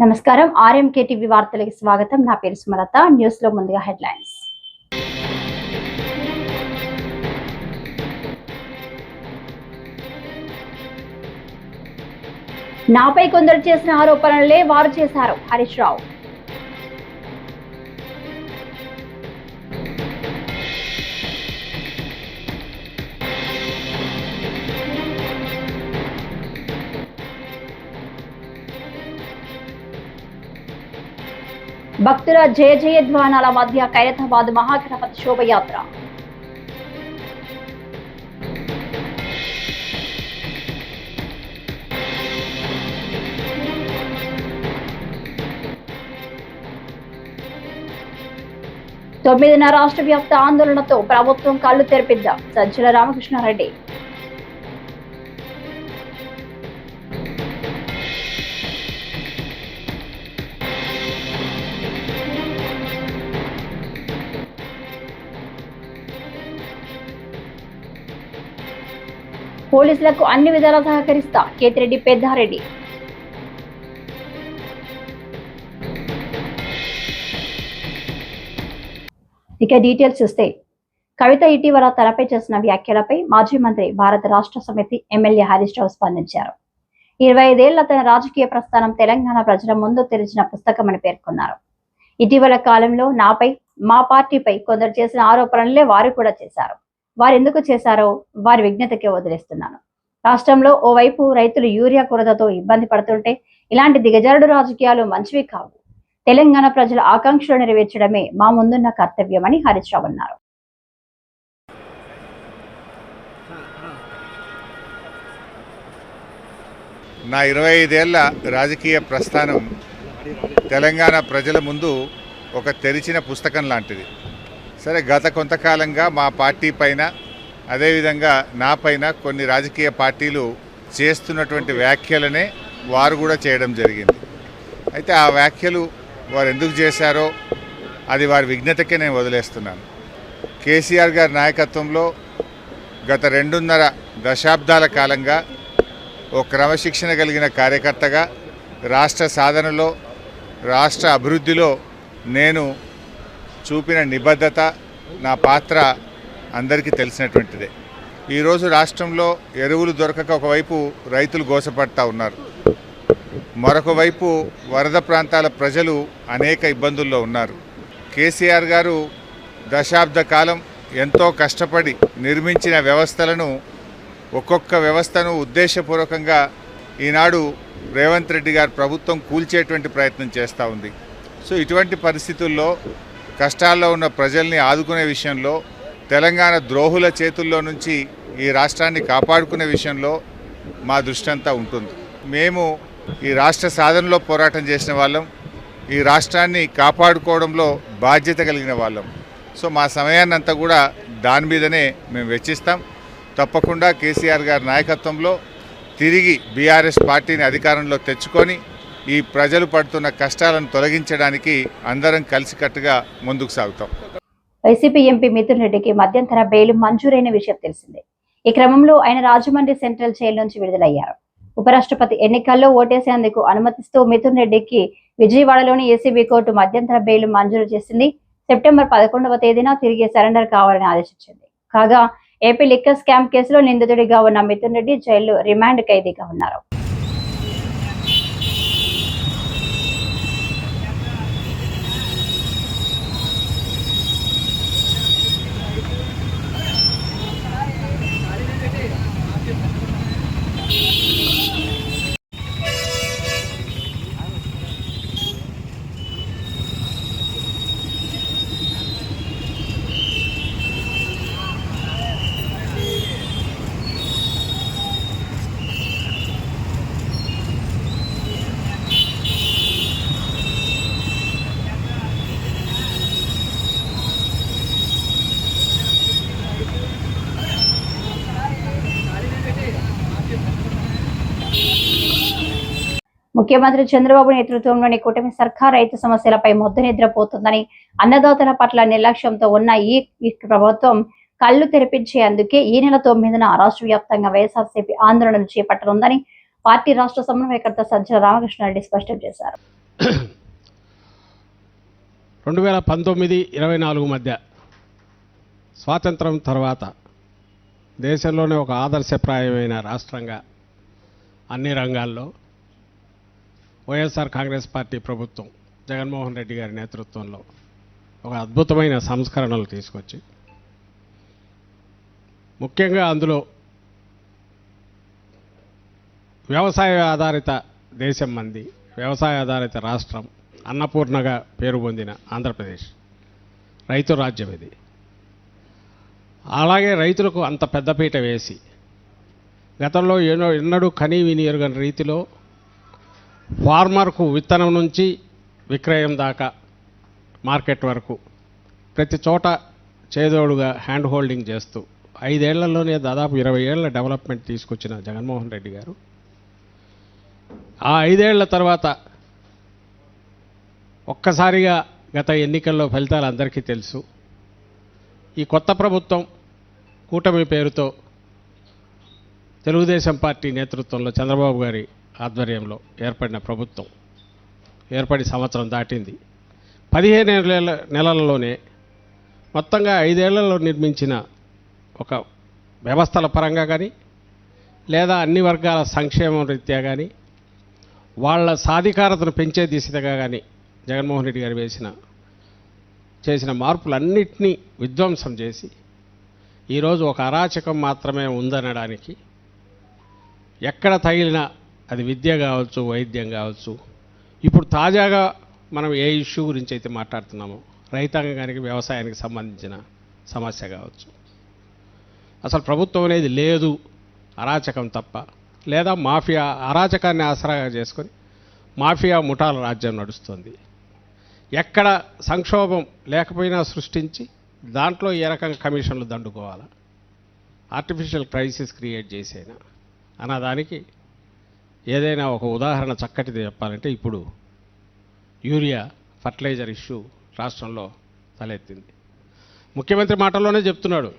నమస్కారం RMK TV వార్తలకు స్వాగతం. నా పేరు సుమలత. న్యూస్ లో ముందుగా హెడ్లైన్స్. నాపై కొందరు చేసిన ఆరోపణలే వారు చేశారు. హరీష్ రావు. భక్తుల జయ జయధ్వానాల మధ్య ఖైరతాబాద్ మహాగణపతి శోభయాత్ర. తొమ్మిదిన రాష్ట్ర వ్యాప్త ఆందోళనతో ప్రభుత్వం కళ్లు తెరిపిద్దాం. సజ్జల రామకృష్ణారెడ్డి. పోలీసులకు అన్ని విధాలా సహకరిస్తా. కేతిరెడ్డి పెద్దారెడ్డి. ఇక డీటెయిల్స్ చూస్తే, కవిత ఇటీవల తనపై చేసిన వ్యాఖ్యలపై మాజీ మంత్రి భారత రాష్ట్ర సమితి ఎమ్మెల్యే హరీష్ రావు స్పందించారు. 25 ఏళ్ల తన రాజకీయ ప్రస్థానం తెలంగాణ ప్రజల ముందు తెరిచిన పుస్తకమని పేర్కొన్నారు. ఇటీవల కాలంలో నాపై, మా పార్టీపై కొందరు చేసిన ఆరోపణలే వారు కూడా చేశారు. వారు ఎందుకు చేశారో వారి విజ్ఞతకే వదిలేస్తున్నాను. రాష్ట్రంలో ఓవైపు రైతులు యూరియా కొరతతో ఇబ్బంది పడుతుంటే ఇలాంటి దిగజారుడు రాజకీయాలు మంచివి కావు. తెలంగాణ ప్రజల ఆకాంక్షలు నెరవేర్చడమే మా ముందున్న కర్తవ్యమని హరీష్ రావు అన్నారు. నా 25 ఏళ్ల రాజకీయ ప్రస్థానం తెలంగాణ ప్రజల ముందు ఒక తెరిచిన పుస్తకం లాంటిది. సరే, గత కొంతకాలంగా మా పార్టీ పైన, అదేవిధంగా నా పైన కొన్ని రాజకీయ పార్టీలు చేస్తున్నటువంటి వ్యాఖ్యలనే వారు కూడా చేయడం జరిగింది. అయితే ఆ వ్యాఖ్యలు వారు ఎందుకు చేశారో అది వారి విజ్ఞతకే నేను వదిలేస్తున్నాను. కేసీఆర్ గారి నాయకత్వంలో గత 2.5 దశాబ్దాల కాలంగా ఓ క్రమశిక్షణ కలిగిన కార్యకర్తగా రాష్ట్ర సాధనలో, రాష్ట్ర అభివృద్ధిలో నేను చూపిన నిబద్ధత, నా పాత్ర అందరికీ తెలిసినటువంటిదే. ఈరోజు రాష్ట్రంలో ఎరువులు దొరకక ఒకవైపు రైతులు గోసపడతా ఉన్నారు, మరొక వైపు వరద ప్రాంతాల ప్రజలు అనేక ఇబ్బందుల్లో ఉన్నారు. కేసీఆర్ గారు దశాబ్ద కాలం ఎంతో కష్టపడి నిర్మించిన వ్యవస్థలను, ఒక్కొక్క వ్యవస్థను ఉద్దేశపూర్వకంగా ఈనాడు రేవంత్ రెడ్డి గారి ప్రభుత్వం కూల్చేటువంటి ప్రయత్నం చేస్తూ ఉంది. సో ఇటువంటి పరిస్థితుల్లో కష్టాల్లో ఉన్న ప్రజల్ని ఆదుకునే విషయంలో, తెలంగాణ ద్రోహుల చేతుల్లో నుంచి ఈ రాష్ట్రాన్ని కాపాడుకునే విషయంలో మా దృష్టి అంతా ఉంటుంది. మేము ఈ రాష్ట్ర సాధనలో పోరాటం చేసిన వాళ్ళం, ఈ రాష్ట్రాన్ని కాపాడుకోవడంలో బాధ్యత కలిగిన వాళ్ళం. సో మా సమయాన్ని అంతా కూడా దాని మీదనే మేము వెచ్చిస్తాం. తప్పకుండా కేసీఆర్ గారి నాయకత్వంలో తిరిగి బీఆర్ఎస్ పార్టీని అధికారంలో తెచ్చుకొని ఈ ప్రజలు పడుతున్న కష్టాలను తొలగించడానికి అందరం కలిసికట్టుగా ముందుకు సాగుతాం. వైసీపీ ఎంపీ మిథున్ రెడ్డికి మధ్యంతర బెయిల్ మంజూరైన విషయం తెలిసిందే. ఈ క్రమంలో ఆయన రాజమండ్రి సెంట్రల్ జైలు నుంచి విడుదలయ్యారు. ఉపరాష్ట్రపతి ఎన్నికల్లో ఓటేసేందుకు అనుమతిస్తూ మిథున్ రెడ్డికి విజయవాడలోని ఏసీబీ కోర్టు మధ్యంతర బెయిల్ మంజూరు చేసింది. సెప్టెంబర్ 11వ తేదీన తిరిగి సరెండర్ కావాలని ఆదేశించింది. కాగా ఏపీ లిక్కర్ స్కామ్ కేసులో నిందితుడిగా ఉన్న మిథున్ రెడ్డి జైల్లో రిమాండ్ ఖైదీగా ఉన్నారు. ముఖ్యమంత్రి చంద్రబాబు నేతృత్వంలోని కూటమి సర్కార్ రైతు సమస్యలపై మొద్దు నిద్రపోతుందని, అన్నదాతల పట్ల నిర్లక్ష్యంతో ఉన్న ఈ ప్రభుత్వం కళ్లు తెరిపించేందుకే ఈ నెల 9న రాష్ట్ర వ్యాప్తంగా వైఎస్ఆర్సీపీ ఆందోళనలు చేపట్టనుందని పార్టీ రాష్ట్ర సమన్వయకర్త సజ్జల రామకృష్ణారెడ్డి స్పష్టం చేశారు. 2019-24 మధ్య స్వాతంత్రం తర్వాత దేశంలోనే ఒక ఆదర్శప్రాయమైన రాష్ట్రంగా అన్ని రంగాల్లో వైఎస్ఆర్ కాంగ్రెస్ పార్టీ ప్రభుత్వం జగన్మోహన్ రెడ్డి గారి నేతృత్వంలో ఒక అద్భుతమైన సంస్కరణలు తీసుకొచ్చి ముఖ్యంగా అందులో వ్యవసాయ ఆధారిత దేశం మంది, వ్యవసాయ ఆధారిత రాష్ట్రం, అన్నపూర్ణగా పేరు పొందిన ఆంధ్రప్రదేశ్ రైతు రాజ్యం ఇది. అలాగే రైతులకు అంత పెద్దపీట వేసి గతంలో ఎన్నడూ కనీ విని ఎరుగని రీతిలో ఫార్మర్కు విత్తనం నుంచి విక్రయం దాకా మార్కెట్ వరకు ప్రతి చోట చేదోడుగా హ్యాండ్ హోల్డింగ్ చేస్తూ 5 ఏళ్లలోనే దాదాపు 20 ఏళ్ల డెవలప్మెంట్ తీసుకొచ్చిన జగన్మోహన్ రెడ్డి గారు ఆ 5 ఏళ్ల తర్వాత ఒక్కసారిగా గత ఎన్నికల్లో ఫలితాలు అందరికీ తెలుసు. ఈ కొత్త ప్రభుత్వం కూటమి పేరుతో తెలుగుదేశం పార్టీ నేతృత్వంలో చంద్రబాబు గారి ఆధ్వర్యంలో ఏర్పడిన ప్రభుత్వం ఏర్పడి సంవత్సరం దాటింది. 15 నెలల్లోనే మొత్తంగా 5 ఏళ్లలో నిర్మించిన ఒక వ్యవస్థల పరంగా కానీ లేదా అన్ని వర్గాల సంక్షేమం రీత్యా కానీ వాళ్ళ సాధికారతను పెంచే దిశగా కానీ జగన్మోహన్ రెడ్డి గారు చేసిన మార్పులన్నింటినీ విధ్వంసం చేసి ఈరోజు ఒక అరాచకం మాత్రమే ఉందనడానికి ఎక్కడ తగిలినా అది విద్య కావచ్చు, వైద్యం కావచ్చు, ఇప్పుడు తాజాగా మనం ఏ ఇష్యూ గురించి అయితే మాట్లాడుతున్నామో రైతాంగానికి వ్యవసాయానికి సంబంధించిన సమస్య కావచ్చు, అసలు ప్రభుత్వం అనేది లేదు, అరాచకం తప్ప, లేదా మాఫియా అరాచకాన్ని ఆసరాగా చేసుకొని మాఫియా ముఠాల రాజ్యం నడుస్తుంది. ఎక్కడ సంక్షోభం లేకపోయినా సృష్టించి దాంట్లో ఏ రకంగా కమిషన్లు దండుకోవాలా, ఆర్టిఫిషియల్ క్రైసిస్ క్రియేట్ చేసేనా అన్నదానికి ఏదైనా ఒక ఉదాహరణ చక్కటిది చెప్పాలంటే ఇప్పుడు యూరియా ఫర్టిలైజర్ ఇష్యూ రాష్ట్రంలో తలెత్తింది. ముఖ్యమంత్రి మాటల్లోనే చెప్తున్నాడు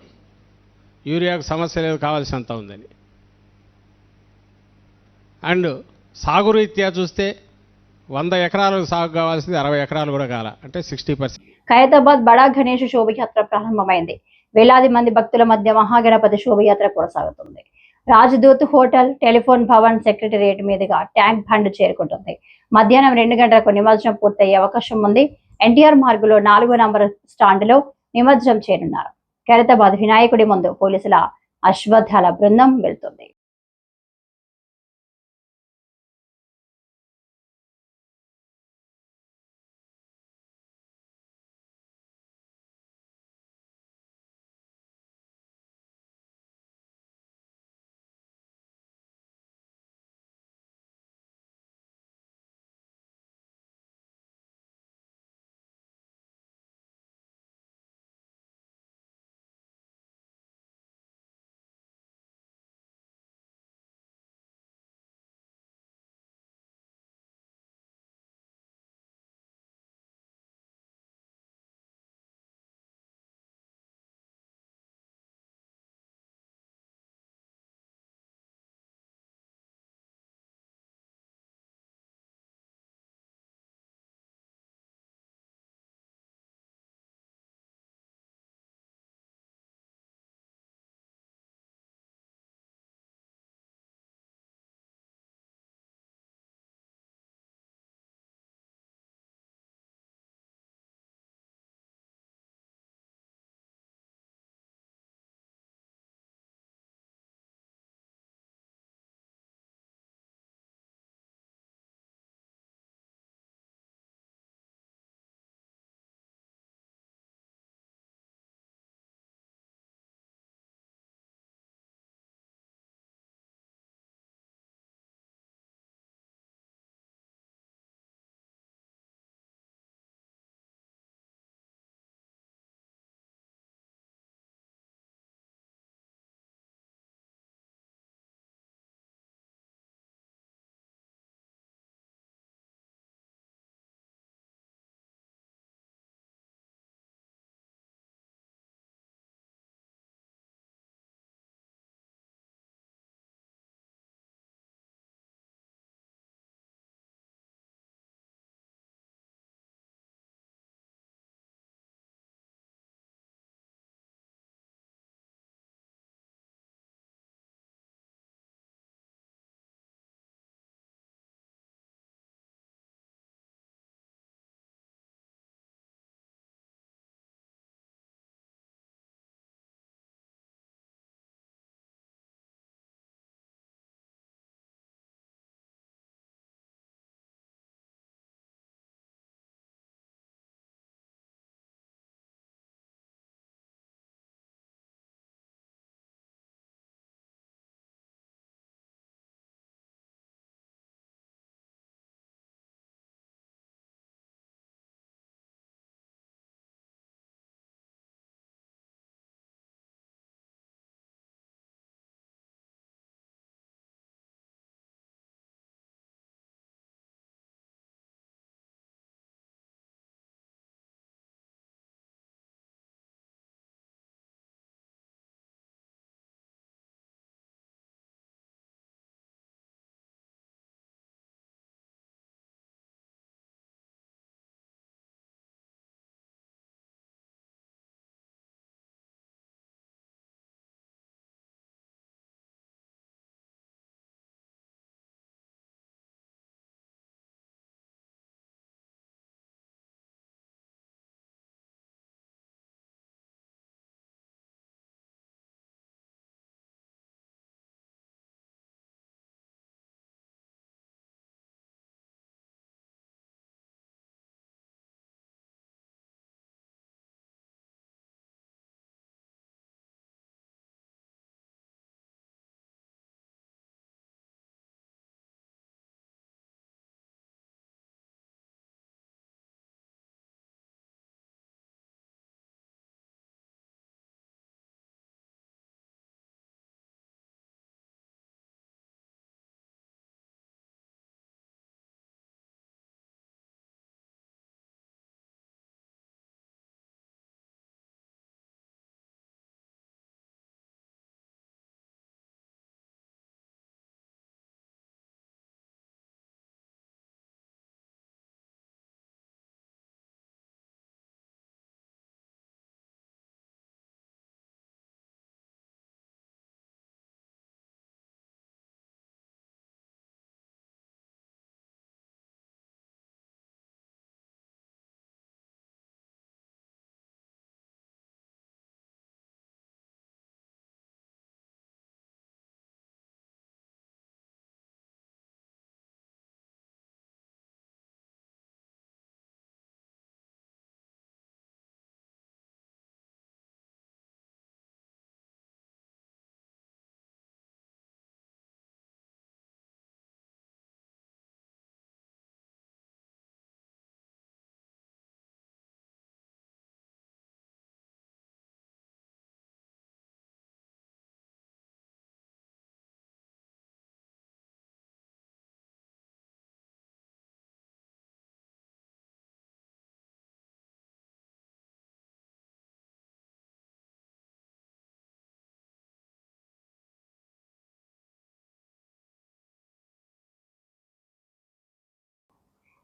యూరియాకు సమస్య లేదు, కావాల్సినంత ఉందని. అండ్ సాగు రీత్యా చూస్తే 100 ఎకరాలకు సాగు కావాల్సింది 60 ఎకరాలు కూడా కాల, అంటే 60%. ఖైరతాబాద్ బడా గణేష్ శోభయాత్ర ప్రారంభమైంది. వేలాది మంది భక్తుల మధ్య మహాగణపతి శోభయాత్ర కొనసాగుతుంది. Rajdoot hotel, telephone Bhavan, secretariat మీదుగా ట్యాంక్ బండ్ చేరుకుంటుంది. మధ్యాహ్నం 2 గంటలకు నిమజ్జనం పూర్తయ్యే అవకాశం ఉంది. ఎన్టీఆర్ మార్గులో 4వ నంబర్ స్టాండ్లో నిమజ్జనం చేయనున్నారు. ఖైరతాబాద్ వినాయకుడి ముందు పోలీసుల అశ్వత్థాల బృందం వెళ్తుంది.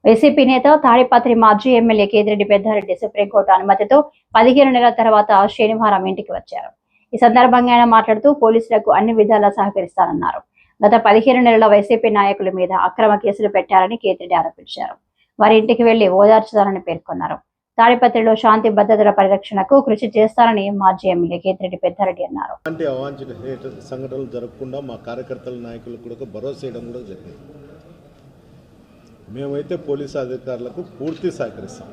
వైసీపీ నేత తాడిపత్రి మాజీ ఎమ్మెల్యే కేతిరెడ్డి పెద్దారెడ్డి సుప్రీంకోర్టు అనుమతితో 15 నెలల తర్వాత శనివారం ఇంటికి వచ్చారు. ఈ సందర్భంగా ఆయన మాట్లాడుతూ పోలీసులకు అన్ని విధాలా సహకరిస్తానన్నారు. గత 15 నెలల వైసీపీ నాయకుల మీద అక్రమ కేసులు పెట్టారని కేతిరెడ్డి ఆరోపించారు. వారి ఇంటికి వెళ్లి ఓదార్చుతారని పేర్కొన్నారు. తాడిపత్రిలో శాంతి భద్రతల పరిరక్షణకు కృషి చేస్తారని మాజీ ఎమ్మెల్యే కేతిరెడ్డి పెద్దారెడ్డి అన్నారు. అవాంఛనీయ సంఘటనలు జరగకుండా మా కార్యకర్తల నాయకులకు కూడా భరోసా ఇవ్వడం కూడా జరిగింది. మేమైతే పోలీసు అధికారులకు పూర్తి సహకరిస్తాం.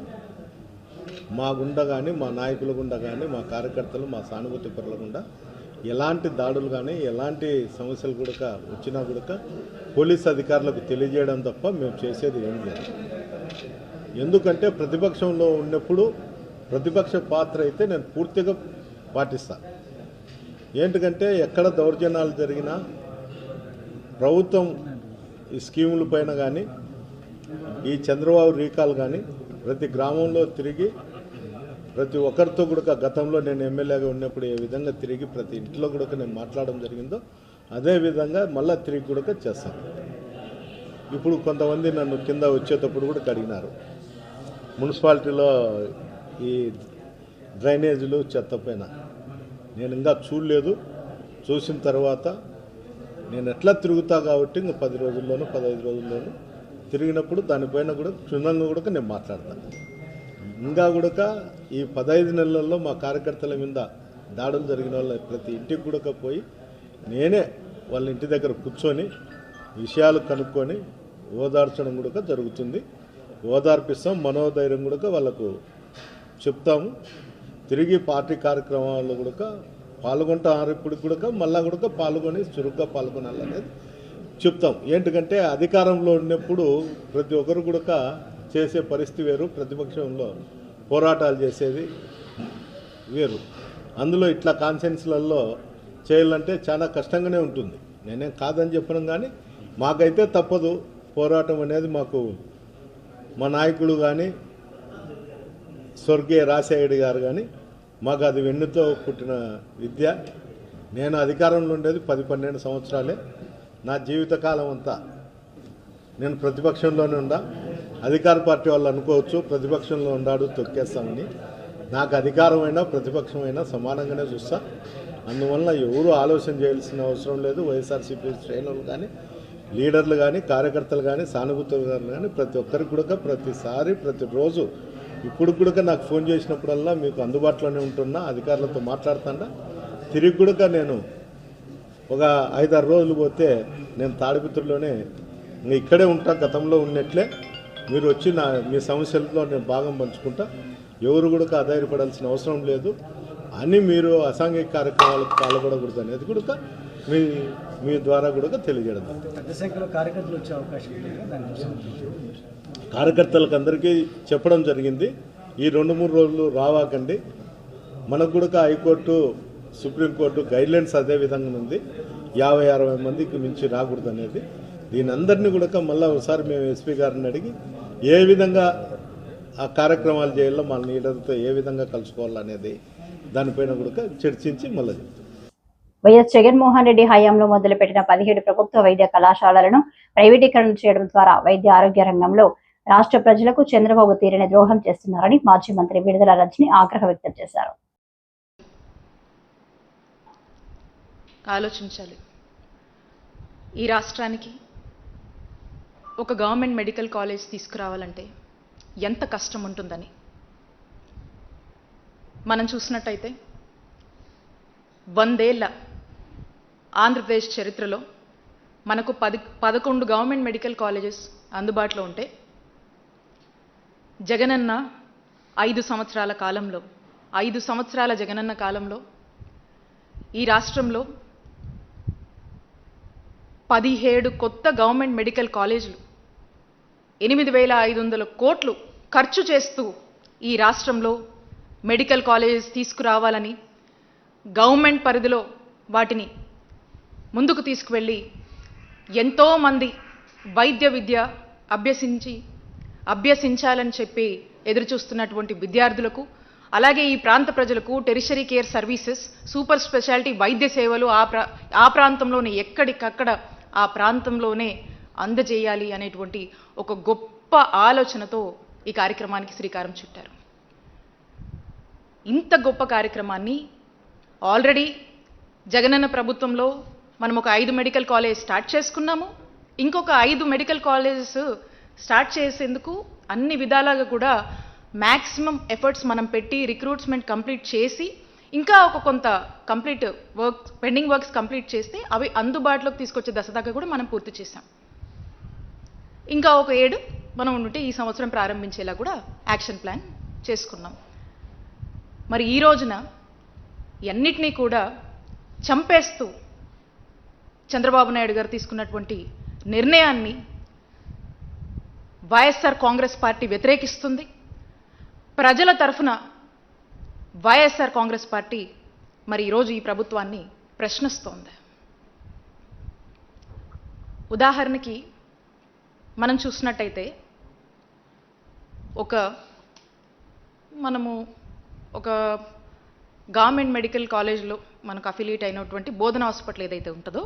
మా గుండా కానీ, మా నాయకుల గుండా కానీ, మా కార్యకర్తలు, మా సానుభూతి పరుల గుండా ఎలాంటి దాడులు కానీ, ఎలాంటి సమస్యలు కూడా వచ్చినా కూడా పోలీసు అధికారులకు తెలియజేయడం తప్ప మేము చేసేది ఏం లేదు. ఎందుకంటే ప్రతిపక్షంలో ఉన్నప్పుడు ప్రతిపక్ష పాత్ర అయితే నేను పూర్తిగా పాటిస్తాను. ఏంటంటే ఎక్కడ దౌర్జన్యాలు జరిగినా ప్రభుత్వం ఈ స్కీముల పైన కానీ, ఈ చంద్రబాబు రీకాల్ కానీ ప్రతి గ్రామంలో తిరిగి ప్రతి ఒక్కరితో కూడా గతంలో నేను ఎమ్మెల్యేగా ఉన్నప్పుడు ఏ విధంగా తిరిగి ప్రతి ఇంట్లో కూడా నేను మాట్లాడడం జరిగిందో అదే విధంగా మళ్ళీ తిరిగి కూడా చేస్తాను. ఇప్పుడు కొంతమంది నన్ను కింద వచ్చేటప్పుడు కూడా అడిగినారు, మున్సిపాలిటీలో ఈ డ్రైనేజీలు చెత్త పైన నేను ఇంకా చూడలేదు, చూసిన తర్వాత నేను ఎట్లా తిరుగుతా కాబట్టి ఇంక 10 రోజుల్లోనూ 15 రోజుల్లోనూ తిరిగినప్పుడు దానిపైన కూడా క్షుణ్ణంగా కూడా నేను మాట్లాడతాను. ఇంకా కూడా ఈ 15 నెలల్లో మా కార్యకర్తల మీద దాడులు జరిగిన వాళ్ళ ప్రతి ఇంటికి కూడా పోయి నేనే వాళ్ళ ఇంటి దగ్గర కూర్చొని విషయాలు కనుక్కొని ఓదార్చడం కూడా జరుగుతుంది. ఓదార్పిస్తాం, మనోధైర్యం కూడా వాళ్ళకు చెప్తాము. తిరిగి పార్టీ కార్యక్రమాల్లో కూడా పాల్గొంటారు. ఇప్పుడు కూడా మళ్ళా కూడా పాల్గొని చురుగ్గా పాల్గొనాలనేది చెప్తాం. ఏంటంటే అధికారంలో ఉన్నప్పుడు ప్రతి ఒక్కరు కూడా చేసే పరిస్థితి వేరు, ప్రతిపక్షంలో పోరాటాలు చేసేది వేరు. అందులో ఇట్లా కాన్సెన్స్లలో చేయాలంటే చాలా కష్టంగానే ఉంటుంది. నేనేం కాదని చెప్పడం, కానీ మాకైతే తప్పదు. పోరాటం అనేది మాకు మా నాయకుడు కానీ, స్వర్గీయ రాజశేఖర్ గారు కానీ మాకు అది వెన్నుతో పుట్టిన విద్య. నేను అధికారంలో ఉండేది 10-12 సంవత్సరాలే. నా జీవితకాలం అంతా నేను ప్రతిపక్షంలోనే ఉండా. అధికార పార్టీ వాళ్ళు అనుకోవచ్చు ప్రతిపక్షంలో ఉన్నాడు తొక్కేస్తామని. నాకు అధికారమైనా ప్రతిపక్షమైనా సమానంగానే చూస్తా. అందువల్ల ఎవరు ఆలోచన చేయాల్సిన అవసరం లేదు. వైఎస్ఆర్సీపీ శ్రేణులు కానీ, లీడర్లు కానీ, కార్యకర్తలు కానీ, సానుభూతులు కానీ ప్రతి ఒక్కరికి కూడా ప్రతిసారి ప్రతిరోజు ఇప్పుడు కూడా నాకు ఫోన్ చేసినప్పుడల్లా మీకు అందుబాటులోనే ఉంటున్నా, అధికారులతో మాట్లాడుతున్నా. తిరిగి కూడా నేను ఒక 5-6 రోజులు పోతే నేను తాడిపత్రిలోనే ఇక్కడే ఉంటా, గతంలో ఉన్నట్లే. మీరు వచ్చి మీ సమస్యలతో నేను భాగం పంచుకుంటా. ఎవరు కూడా ఆధారపడాల్సిన అవసరం లేదు అని మీరు అసాంఘిక కార్యక్రమాలకు పాల్గొనకూడదు అనేది కూడా మీ ద్వారా కూడా తెలియజేయడం. పెద్ద సంఖ్యలో కార్యకర్తలు వచ్చే అవకాశం కార్యకర్తలకు అందరికీ చెప్పడం జరిగింది. ఈ 2-3 రోజులు రావాకండి. మనకు కూడా హైకోర్టు, సుప్రీంకోర్టు గైడ్లైన్స్ అదే విధంగా ఉంది. 50-60 మందికి మించి రాకూడదు అనేది. దీని అందరినీ కూడా మళ్ళీ ఒకసారి మేము ఎస్పీ గారిని అడిగి ఏ విధంగా ఆ కార్యక్రమాలు చేయాలో, మన లీడర్తో ఏ విధంగా కలుసుకోవాలనేది దానిపైన కూడా చర్చించి మళ్ళీ చెప్తాం. వైఎస్ జగన్మోహన్ రెడ్డి హయాంలో మొదలుపెట్టిన 17 ప్రభుత్వ వైద్య కళాశాలలను ప్రైవేటీకరణ చేయడం ద్వారా వైద్య ఆరోగ్య రంగంలో రాష్ట్ర ప్రజలకు చంద్రబాబు తీరని ద్రోహం చేస్తున్నారని మాజీ మంత్రి విడుదల రజని ఆగ్రహం వ్యక్తం చేశారు. ఆలోచించాలి. ఈ రాష్ట్రానికి ఒక గవర్నమెంట్ మెడికల్ కాలేజ్ తీసుకురావాలంటే ఎంత కష్టం ఉంటుందని మనం చూసినట్టయితే 100 ఏళ్ల ఆంధ్రప్రదేశ్ చరిత్రలో మనకు 11 గవర్నమెంట్ మెడికల్ కాలేజెస్ అందుబాటులో ఉంటే జగనన్న 5 సంవత్సరాల కాలంలో 5 సంవత్సరాల జగనన్న కాలంలో ఈ రాష్ట్రంలో 17 కొత్త గవర్నమెంట్ మెడికల్ కాలేజీలు 8,500 కోట్లు ఖర్చు చేస్తూ ఈ రాష్ట్రంలో మెడికల్ కాలేజెస్ తీసుకురావాలని గవర్నమెంట్ పరిధిలో వాటిని ముందుకు తీసుకువెళ్ళి ఎంతోమంది వైద్య విద్య అభ్యసించాలని చెప్పి ఎదురుచూస్తున్నటువంటి విద్యార్థులకు, అలాగే ఈ ప్రాంత ప్రజలకు tertiary care services, super speciality వైద్య సేవలు ఆ ప్రాంతంలోనే ఎక్కడికక్కడ ఆ ప్రాంతంలోనే అందజేయాలి అనేటువంటి ఒక గొప్ప గొప్ప ఆలోచనతో ఈ కార్యక్రమానికి శ్రీకారం చుట్టారు. ఇంత గొప్ప కార్యక్రమాన్ని ఆల్రెడీ జగనన్న ప్రభుత్వంలో మనం ఒక 5 మెడికల్ కాలేజ్ స్టార్ట్ చేసుకున్నాము. ఇంకొక 5 మెడికల్ కాలేజెస్ స్టార్ట్ చేసేందుకు అన్ని విధాలుగా కూడా మ్యాక్సిమం ఎఫర్ట్స్ మనం పెట్టి రిక్రూట్మెంట్ కంప్లీట్ చేసి ఇంకా ఒక కొంత complete work pending works complete చేస్తే అవి అందుబాటులోకి తీసుకొచ్చే దశ దాకా కూడా మనం పూర్తి చేసాం. ఇంకా ఒక 7 మనం ఉంటే ఈ సంవత్సరం ప్రారంభించేలా కూడా యాక్షన్ ప్లాన్ చేసుకున్నాం. మరి ఈ రోజున అన్నిటినీ కూడా చంపేస్తూ చంద్రబాబు నాయుడు గారు తీసుకున్నటువంటి నిర్ణయాన్ని వైఎస్ఆర్ కాంగ్రెస్ పార్టీ వ్యతిరేకిస్తుంది. ప్రజల తరఫున వైఎస్ఆర్ కాంగ్రెస్ పార్టీ మరి ఈరోజు ఈ ప్రభుత్వాన్ని ప్రశ్నిస్తోంది. ఉదాహరణకి మనం చూసినట్టయితే మనము ఒక గవర్నమెంట్ మెడికల్ కాలేజ్లో మనకు అఫిలియేట్ అయినటువంటి బోధన హాస్పిటల్ ఏదైతే ఉంటుందో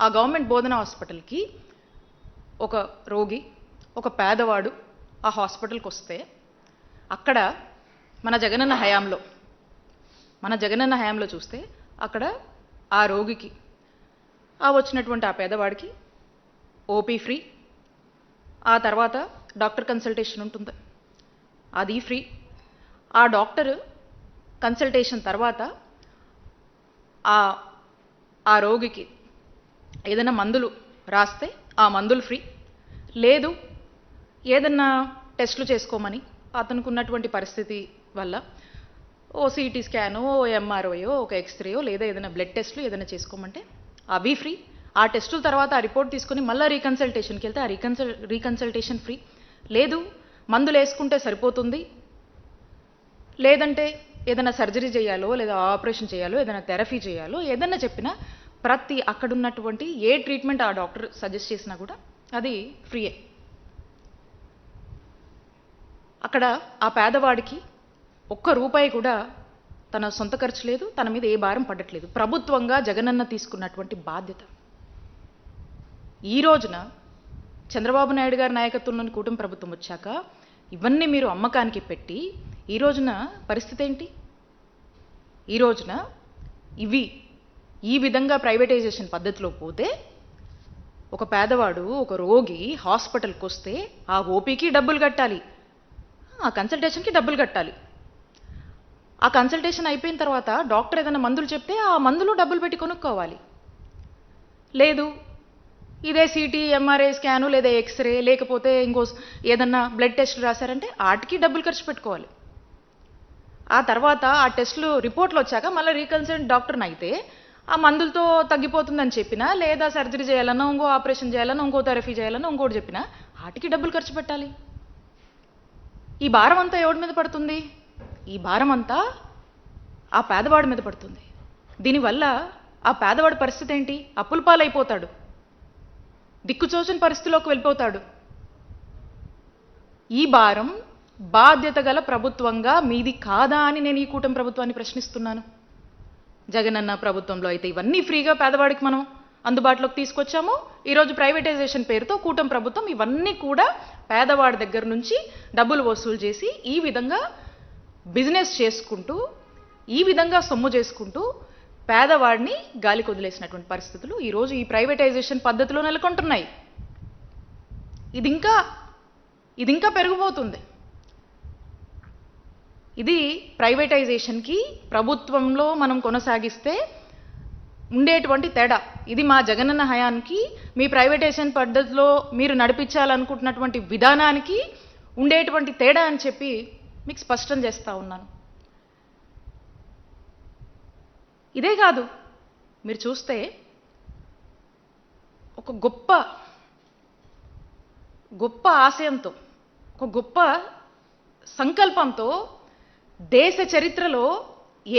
ఆ గవర్నమెంట్ బోధన హాస్పిటల్కి ఒక రోగి, ఒక పేదవాడు ఆ హాస్పిటల్కి వస్తే అక్కడ మన జగనన్న హయాంలో చూస్తే అక్కడ ఆ రోగికి వచ్చినటువంటి ఆ పేదవాడికి ఓపీ ఫ్రీ, ఆ తర్వాత డాక్టర్ కన్సల్టేషన్ ఉంటుంది, అది ఫ్రీ. ఆ డాక్టర్ కన్సల్టేషన్ తర్వాత ఆ రోగికి ఏదైనా మందులు రాస్తే ఆ మందులు ఫ్రీ. లేదు ఏదన్నా టెస్టులు చేసుకోమని అతనికి ఉన్నటువంటి పరిస్థితి వల్ల ఓ సిటీ స్కానో, ఓ ఎంఆర్ఓయో, ఒక ఎక్స్రేయో లేదా ఏదైనా బ్లడ్ టెస్టులు ఏదైనా చేసుకోమంటే అవి ఫ్రీ. ఆ టెస్టుల తర్వాత ఆ రిపోర్ట్ తీసుకొని మళ్ళీ రీకన్సల్టేషన్కి వెళ్తే ఆ రీకన్సల్టేషన్ ఫ్రీ. లేదు మందులు వేసుకుంటే సరిపోతుంది, లేదంటే ఏదైనా సర్జరీ చేయాలో లేదా ఆపరేషన్ చేయాలో ఏదైనా థెరపీ చేయాలో ఏదైనా చెప్పినా ప్రతి అక్కడ ఉన్నటువంటి ఏ ట్రీట్మెంట్ ఆ డాక్టర్ సజెస్ట్ చేసినా కూడా అది ఫ్రీయే. అక్కడ ఆ పేదవాడికి ₹1 కూడా తన సొంత ఖర్చు లేదు, తన మీద ఏ భారం పడట్లేదు. ప్రభుత్వంగా జగనన్న తీసుకున్నటువంటి బాధ్యత. ఈ రోజున చంద్రబాబు నాయుడు గారి నాయకత్వంలోని కూటమి ప్రభుత్వం వచ్చాక ఇవన్నీ మీరు అమ్మకానికి పెట్టి ఈ రోజున పరిస్థితి ఏంటి? ఈ రోజున ఈ విధంగా ప్రైవేటైజేషన్ పద్ధతిలో పోతే ఒక పేదవాడు, ఒక రోగి హాస్పిటల్కి వస్తే ఆ ఓపీకి డబ్బులు కట్టాలి, ఆ కన్సల్టేషన్కి డబ్బులు కట్టాలి. ఆ కన్సల్టేషన్ అయిపోయిన తర్వాత డాక్టర్ ఏదైనా మందులు చెప్తే ఆ మందులు డబ్బులు పెట్టి కొనుక్కోవాలి. లేదు ఇదే సిటీ, ఎంఆర్ఐ స్కాను లేదా ఎక్స్రే లేకపోతే ఇంకో ఏదన్నా బ్లడ్ టెస్టులు రాశారంటే వాటికి డబ్బులు ఖర్చు పెట్టుకోవాలి. ఆ తర్వాత ఆ టెస్టులు రిపోర్ట్లు వచ్చాక మళ్ళీ రీకన్సల్ట్ డాక్టర్ని అయితే ఆ మందులతో తగ్గిపోతుందని చెప్పినా లేదా సర్జరీ చేయాలన్నా, ఇంకో ఆపరేషన్ చేయాలన్నా, ఇంకో థెరపీ చేయాలన్నా, ఇంకోటి చెప్పినా వాటికి డబ్బులు ఖర్చు పెట్టాలి. ఈ భారం అంతా ఎవరి మీద పడుతుంది? ఈ భారం అంతా ఆ పేదవాడి మీద పడుతుంది. దీనివల్ల ఆ పేదవాడి పరిస్థితి ఏంటి? అప్పుల పాలైపోతాడు, దిక్కుచోచని పరిస్థితిలోకి వెళ్ళిపోతాడు. ఈ భారం బాధ్యత గల ప్రభుత్వంగా మీది కాదా అని నేను ఈ కూటమి ప్రభుత్వాన్ని ప్రశ్నిస్తున్నాను. జగనన్న ప్రభుత్వంలో అయితే ఇవన్నీ ఫ్రీగా పేదవాడికి మనం అందుబాటులోకి తీసుకొచ్చాము. ఈరోజు ప్రైవేటైజేషన్ పేరుతో కూటమి ప్రభుత్వం ఇవన్నీ కూడా పేదవాడి దగ్గర నుంచి డబ్బులు వసూలు చేసి ఈ విధంగా బిజినెస్ చేసుకుంటూ, ఈ విధంగా సొమ్ము చేసుకుంటూ పేదవాడిని గాలికి వదిలేసినటువంటి పరిస్థితులు ఈరోజు ఈ ప్రైవేటైజేషన్ పద్ధతిలో నెలకొంటున్నాయి. ఇది ఇంకా పెరిగిపోతుంది. ఇది ప్రైవేటైజేషన్కి ప్రభుత్వంలో మనం కొనసాగిస్తే ఉండేటువంటి తేడా. ఇది మా జగనన్న హయానికి మీ ప్రైవేటైజేషన్ పద్ధతిలో మీరు నడిపించాలనుకుంటున్నటువంటి విధానానికి ఉండేటువంటి తేడా అని చెప్పి మీకు స్పష్టం చేస్తూ ఉన్నాను. ఇదే కాదు, మీరు చూస్తే ఒక గొప్ప ఆశయంతో, ఒక గొప్ప సంకల్పంతో దేశ చరిత్రలో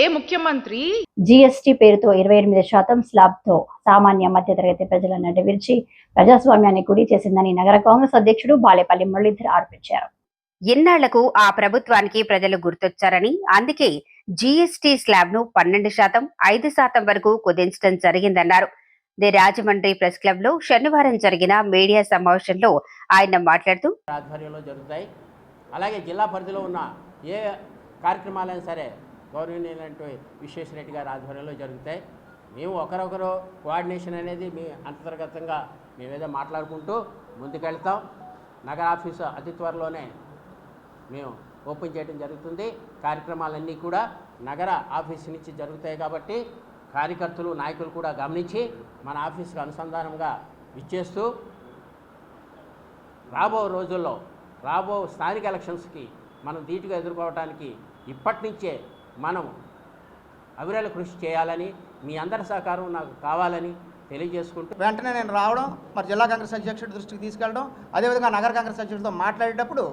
ఏ ముఖ్యమంత్రి జీఎస్టీ పేరుతో 28% స్లాబ్తో సామాన్య మధ్యతరగతి ప్రజలను విరిచి ప్రజాస్వామ్యాన్ని గురి చేసిందని నగర కాంగ్రెస్ అధ్యక్షుడు బాలేపల్లి మురళీధర్ ఆరోపించారు. ఇన్నాళ్లకు ఆ ప్రభుత్వానికి ప్రజలు గుర్తొచ్చారని, అందుకే జీఎస్టీ స్లాబ్ ను 12%, 5% వరకు కుదించడం జరిగిందన్నారు. ది రాజమండ్రి ప్రెస్ క్లబ్ లో శనివారం జరిగిన మీడియా సమావేశంలో ఆయన మాట్లాడుతూ ఆధ్వర్యంలో జరుగుతాయి. అలాగే జిల్లా పరిధిలో ఉన్న ఏ కార్యక్రమాలైనా సరే గౌరవనీయులైనటువంటి విశ్వేశ్వరరెడ్డి గారి ఆధ్వర్యంలో జరుగుతాయి. మేము ఒకరొకరు కోఆర్డినేషన్ అనేది మీ అంతర్గతంగా మేమేదో మాట్లాడుకుంటూ ముందుకెళ్తాం. నగర ఆఫీసు అతి త్వరలోనే మేము ఓపెన్ చేయడం జరుగుతుంది. కార్యక్రమాలన్నీ కూడా నగర ఆఫీసు నుంచి జరుగుతాయి కాబట్టి కార్యకర్తలు నాయకులు కూడా గమనించి మన ఆఫీసుకు అనుసంధానంగా ఇచ్చేస్తూ రాబో రోజుల్లో రాబో స్థానిక ఎలక్షన్స్కి మనం ధీటుగా ఎదుర్కోవడానికి ఇప్పటి నుంచే మనం అవిరళ కృషి చేయాలని మీ అందరి సహకారం నాకు కావాలని తెలియజేసుకుంటూ వెంటనే నేను రావడం, మరి జిల్లా కాంగ్రెస్ అధ్యక్షుడి దృష్టికి తీసుకెళ్ళడం, అదేవిధంగా నగర కాంగ్రెస్ అధ్యక్షుడితో మాట్లాడేటప్పుడు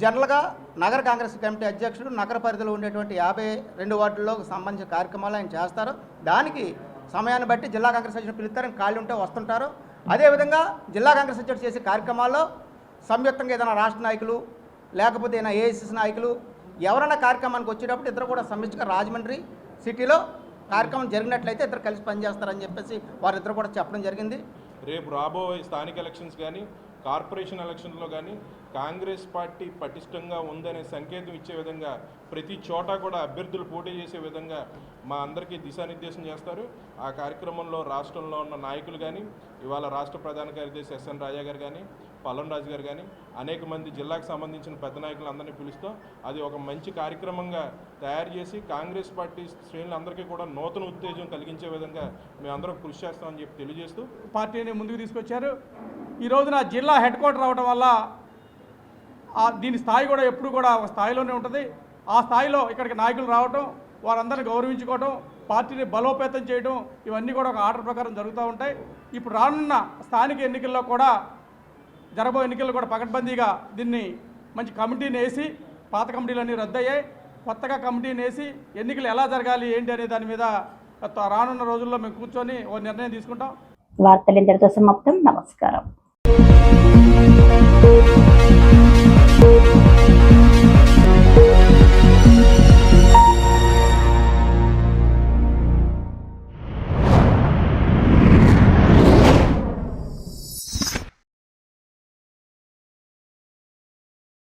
జనరల్గా నగర కాంగ్రెస్ కమిటీ అధ్యక్షుడు నగర పరిధిలో ఉండేటువంటి 52 వార్డుల్లో సంబంధించిన కార్యక్రమాలు ఆయన చేస్తారు. దానికి సమయాన్ని బట్టి జిల్లా కాంగ్రెస్ అధ్యక్షుడు పిలుస్తారు, ఖాళీ ఉంటే వస్తుంటారు. అదేవిధంగా జిల్లా కాంగ్రెస్ అధ్యక్షుడు చేసే కార్యక్రమాల్లో సంయుక్తంగా ఏదైనా రాష్ట్ర నాయకులు లేకపోతే ఏదైనా ఏఐసిసి నాయకులు ఎవరైనా కార్యక్రమానికి వచ్చేటప్పుడు ఇద్దరు కూడా సమిష్టిగా రాజమండ్రి సిటీలో కార్యక్రమం జరిగినట్లయితే ఇద్దరు కలిసి పనిచేస్తారని చెప్పేసి వారిద్దరు కూడా చెప్పడం జరిగింది. రేపు రాబోయే స్థానిక ఎలక్షన్స్ కానీ కార్పొరేషన్ ఎలక్షన్లో కానీ కాంగ్రెస్ పార్టీ పటిష్టంగా ఉందనే సంకేతం ఇచ్చే విధంగా ప్రతి చోట కూడా అభ్యర్థులు పోటీ చేసే విధంగా మా అందరికీ దిశానిర్దేశం చేస్తారు. ఆ కార్యక్రమంలో రాష్ట్రంలో ఉన్న నాయకులు కానీ, ఇవాళ రాష్ట్ర ప్రధాన కార్యదర్శి ఎస్ఎన్ రాజా గారు కానీ, పల్లన్ రాజు గారు కానీ అనేక మంది జిల్లాకు సంబంధించిన పెద్ద నాయకులందరినీ పిలుస్తాం. అది ఒక మంచి కార్యక్రమంగా తయారు చేసి కాంగ్రెస్ పార్టీ శ్రేణులందరికీ కూడా నూతన ఉత్తేజం కలిగించే విధంగా మేమందరం కృషి చేస్తామని చెప్పి తెలియజేస్తూ పార్టీని ముందుకు తీసుకొచ్చారు. ఈ రోజున జిల్లా హెడ్ క్వార్టర్ అవడం వల్ల దీని స్థాయి కూడా ఎప్పుడు కూడా ఒక స్థాయిలోనే ఉంటుంది. ఆ స్థాయిలో ఇక్కడికి నాయకులు రావటం, వారందరిని గౌరవించుకోవడం, పార్టీని బలోపేతం చేయడం, ఇవన్నీ కూడా ఒక ఆర్డర్ ప్రకారం జరుగుతూ ఉంటాయి. ఇప్పుడు రానున్న స్థానిక ఎన్నికల్లో కూడా జరగబోయే ఎన్నికల్లో కూడా పకడ్బందీగా దీన్ని మంచి కమిటీని వేసి, పాత కమిటీలన్నీ రద్దయ్యాయి, కొత్తగా కమిటీని వేసి ఎన్నికలు ఎలా జరగాలి ఏంటి అనే దాని మీద రానున్న రోజుల్లో మేము కూర్చొని ఓ నిర్ణయం తీసుకుంటాం. వార్తలు ఇంతటితో సమాప్తం. నమస్కారం.